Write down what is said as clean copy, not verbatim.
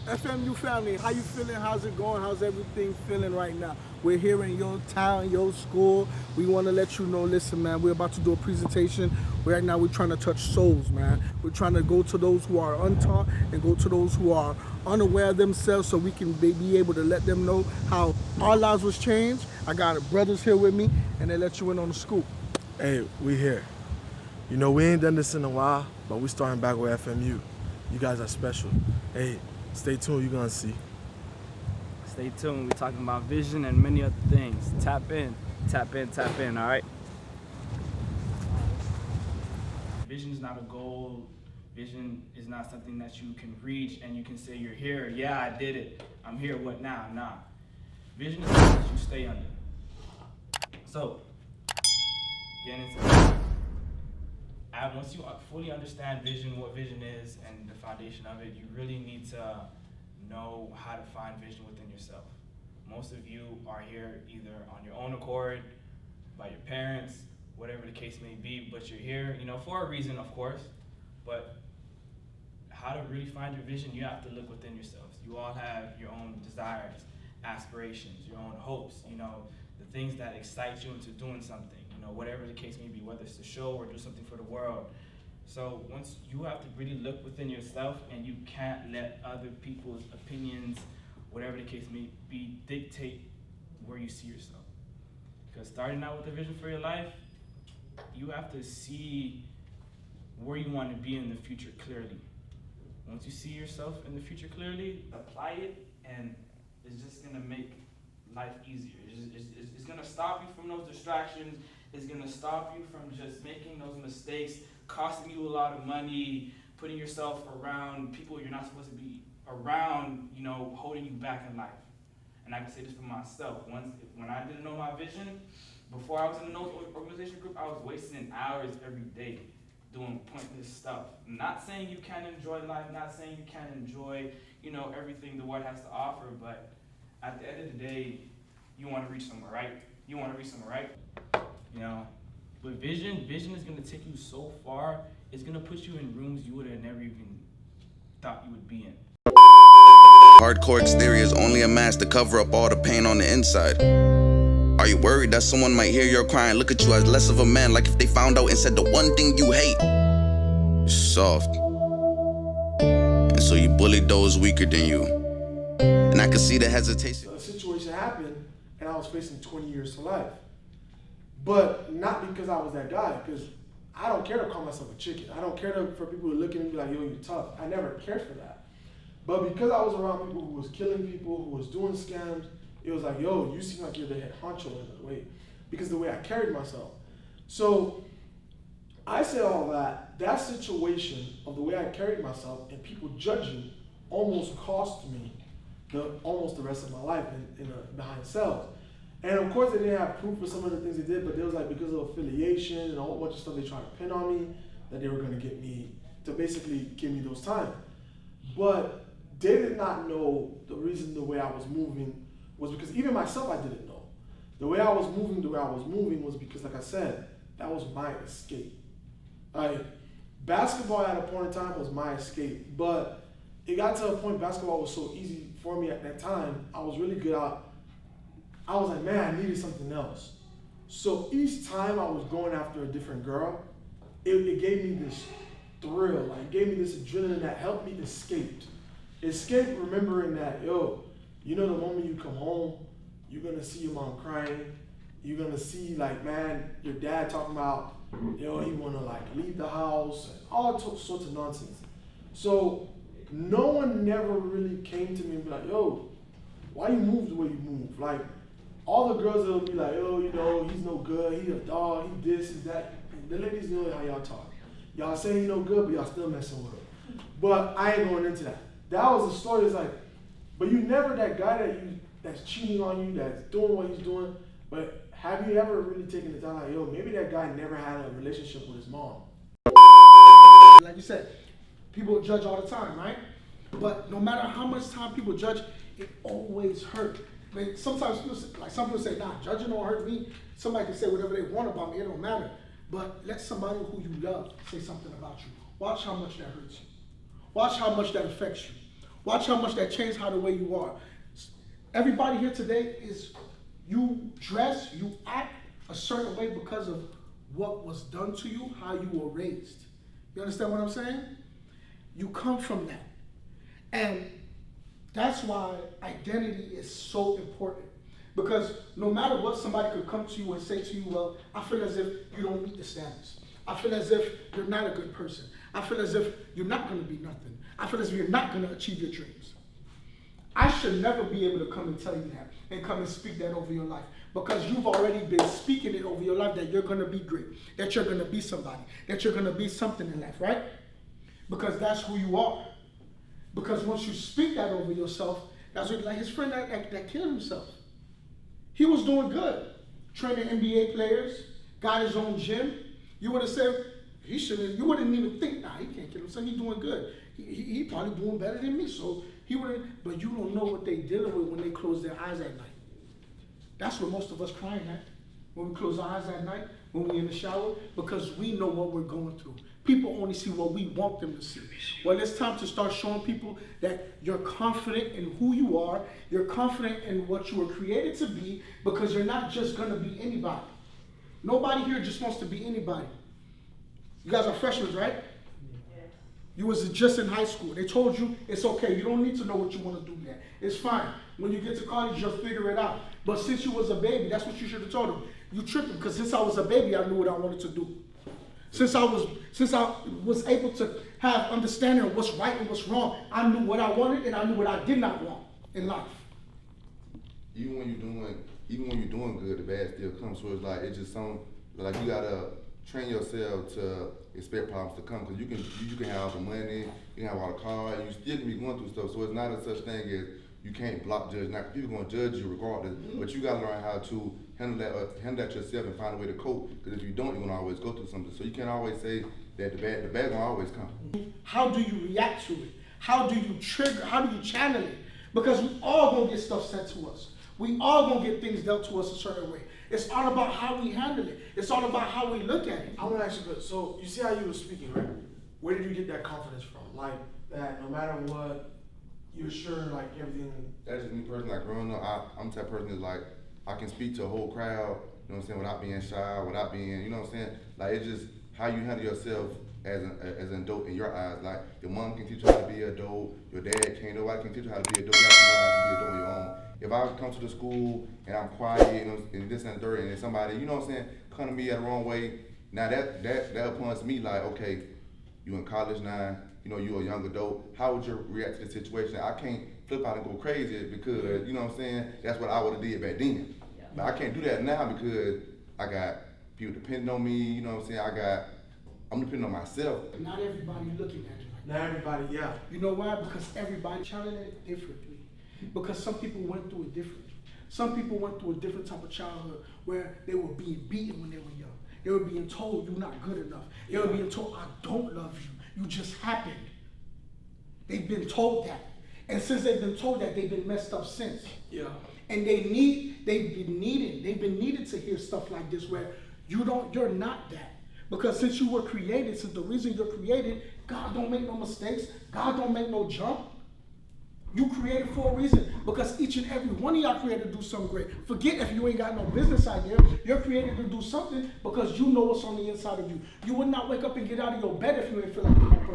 FMU family, how you feeling? How's it going? How's everything feeling right now? We're here in your town, your school. We want to let you know, listen, man, we're about to do a presentation. Right now, we're trying to touch souls, man. We're trying to go to those who are untaught and go to those who are unaware of themselves so we can be able to let them know how our lives was changed. I got brothers here with me, and they let you in on the scoop. Hey, we here. You know, we ain't done this in a while, but we starting back with FMU. You guys are special. Hey, stay tuned, you're gonna see. Stay tuned. We're talking about vision and many other things. Tap in, tap in, tap in, all right? Vision is not a goal. Vision is not something that you can reach and you can say, you're here. Yeah, I did it. I'm here. What now? Nah. Vision is something that you stay under. So, getting into it. Once you fully understand vision, what vision is, and the foundation of it, you really need to know how to find vision within yourself. Most of you are here either on your own accord, by your parents, whatever the case may be, but you're here, for a reason, of course. But how to really find your vision, you have to look within yourselves. You all have your own desires, aspirations, your own hopes, the things that excite you into doing something, whatever the case may be, whether it's to show or do something for the world. So once you have to really look within yourself, and you can't let other people's opinions, whatever the case may be, dictate where you see yourself. Because starting out with a vision for your life, you have to see where you want to be in the future clearly. Once you see yourself in the future clearly, apply it, and it's just gonna make life easier. It's gonna stop you from those distractions. It's gonna stop you from just making those mistakes, costing you a lot of money, putting yourself around people you're not supposed to be around, holding you back in life. And I can say this for myself. When I didn't know my vision, before I was in the NOLDS organization group, I was wasting hours every day doing pointless stuff. Not saying you can't enjoy life, not saying you can't enjoy, everything the world has to offer, but at the end of the day, you want to reach somewhere, right? With vision is going to take you so far, it's going to put you in rooms you would have never even thought you would be in. Hardcore exterior is only a mask to cover up all the pain on the inside. Are you worried that someone might hear your cry and look at you as less of a man, like if they found out and said the one thing you hate? You're soft. And so you bullied those weaker than you. And I can see the hesitation. A situation happened, and I was facing 20 years to life. But not because I was that guy, because I don't care to call myself a chicken. I don't care for people to look at me and be like, yo, you're tough. I never cared for that. But because I was around people who was killing people, who was doing scams, it was like, yo, you seem like you're the head honcho in a way, because of the way I carried myself. So I say all that situation of the way I carried myself and people judging almost cost me almost the rest of my life behind cells. And of course they didn't have proof for some of the things they did, but it was like because of affiliation and a whole bunch of stuff they tried to pin on me, that they were gonna get me to basically give me those time. But they did not know the reason the way I was moving was because even myself I didn't know. The way I was moving was because, like I said, that was my escape. Basketball at a point in time was my escape, but it got to a point basketball was so easy for me at that time. I was really good out. I was like, man, I needed something else. So each time I was going after a different girl, it gave me this thrill. Like, it gave me this adrenaline that helped me escape. Escape remembering that, yo, the moment you come home, you're gonna see your mom crying. You're gonna see, like, man, your dad talking about, he wanna leave the house, and all sorts of nonsense. So no one never really came to me and be like, yo, why you move the way you move? Like, all the girls will be like, yo, he's no good, he a dog, he this, he that. The ladies know how y'all talk. Y'all say he no good, but y'all still messing with him. But I ain't going into that. That was the story. It's like, but you never that guy that's cheating on you, that's doing what he's doing. But have you ever really taken the time like, yo, maybe that guy never had a relationship with his mom? Like you said, people judge all the time, right? But no matter how much time people judge, it always hurts. I mean, sometimes some people say, nah, judging don't hurt me. Somebody can say whatever they want about me, it don't matter. But let somebody who you love say something about you. Watch how much that hurts you. Watch how much that affects you. Watch how much that changed how the way you are. Everybody here today is, you dress, you act a certain way because of what was done to you, how you were raised. You understand what I'm saying? You come from that. And that's why identity is so important. Because no matter what, somebody could come to you and say to you, well, I feel as if you don't meet the standards. I feel as if you're not a good person. I feel as if you're not going to be nothing. I feel as if you're not going to achieve your dreams. I should never be able to come and tell you that and come and speak that over your life, because you've already been speaking it over your life, that you're going to be great, that you're going to be somebody, that you're going to be something in life, right? Because that's who you are. Because once you speak that over yourself, that's what, like his friend that killed himself. He was doing good, training NBA players, got his own gym. You would have said, he shouldn't, you wouldn't even think, nah, he can't kill himself, he's doing good. He probably doing better than me, so he wouldn't, but you don't know what they dealing with when they close their eyes at night. That's what most of us crying at, when we close our eyes at night, when we're in the shower, because we know what we're going through. People only see what we want them to see. Well, it's time to start showing people that you're confident in who you are, you're confident in what you were created to be, because you're not just gonna be anybody. Nobody here just wants to be anybody. You guys are freshmen, right? Yes. You was just in high school. They told you it's okay. You don't need to know what you want to do yet. It's fine. When you get to college, you'll figure it out. But since you was a baby, that's what you should have told them. You tripping, because since I was a baby, I knew what I wanted to do. Since I was able to have understanding of what's right and what's wrong, I knew what I wanted and I knew what I did not want in life. Even when you're doing good, the bad still comes. So it's like, it's just like you gotta train yourself to expect problems to come, because you can have all the money, you can have all the cars, and you still can be going through stuff. So it's not a such thing as you can't block judge. Now people gonna judge you regardless, but you gotta learn how to handle that yourself and find a way to cope. Because if you don't, you're gonna always go through something. So you can't always say that the bad gonna always come. How do you react to it? How do you trigger? How do you channel it? Because we all gonna get stuff sent to us. We all gonna get things dealt to us a certain way. It's all about how we handle it. It's all about how we look at it. I want to ask you, so you see how you were speaking, right? Where did you get that confidence from? Like that, no matter what, you're sure like everything. That's just me personally. Like growing up, I'm the type of person that's like, I can speak to a whole crowd, you know what I'm saying, without being shy, without being, you know what I'm saying? Like it's just how you handle yourself as an adult in your eyes. Like your mom can teach you how to be an adult, your dad can't, nobody can teach you how to be an adult. You have to know how to be an adult on your own. If I come to the school and I'm quiet and this and the third, and then somebody, you know what I'm saying, come to me the wrong way, now that points me like, okay, you in college now, you know, you're a young adult, how would you react to the situation? I can't flip out and go crazy because, you know what I'm saying, that's what I would have did back then. Yeah. But I can't do that now because I got people depending on me, you know what I'm saying, I'm depending on myself. Not everybody looking at you like that. Not everybody, yeah. You know why? Because everybody challenged it differently. Because some people went through it differently. Some people went through a different type of childhood where they were being beaten when they were young. They were being told you're not good enough. They were being told, I don't love you. You just happened. They've been told that. And since they've been told that, they've been messed up since. Yeah. And they've been needed to hear stuff like this where you're not that. Because since you were created, since the reason you're created, God don't make no mistakes. God don't make no jump. You created for a reason, because each and every one of y'all created to do something great. Forget if you ain't got no business idea. You're created to do something because you know what's on the inside of you. You would not wake up and get out of your bed if you ain't feel like you're